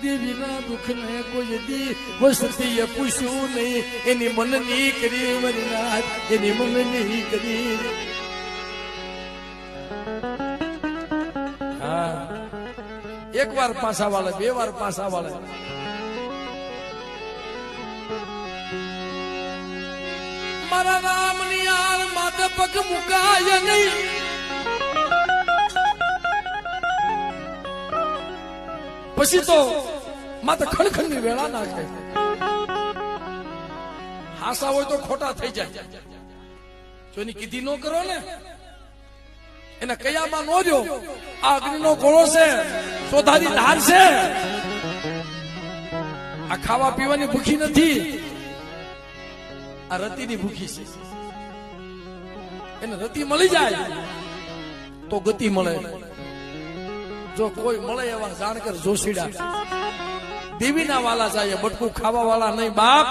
દેવીના દુઃખને કોઈ દી વસતીએ પૂછ્યું નહીં, એની મનની કરી મરનાથ, એની મનની કરી. હા, એક વાર પાછા વાળે, બે વાર પાછા વાળે. મારા રામની યાર માથે પગ મુકાય નહીં, પછી તો માથે ખડખડની વેળા નાખે. હાસા હોય તો ખોટા થઈ જાય. જો એની કીધી નો કરો ને, એને કયામાં નો જો. આ અગ્નિનો ગોળો છે, સોધારી ધાર છે. આ ખાવા પીવાની ભૂખી નથી, આ રતિની ભૂખી છે. એને રતિ મળી જાય તો ગતિ મળે. જો કોઈ મળે એવા જાણકર જોશીડા દેવીના વાલા જાય, બટકું ખાવા વાળા નહીં બાપ.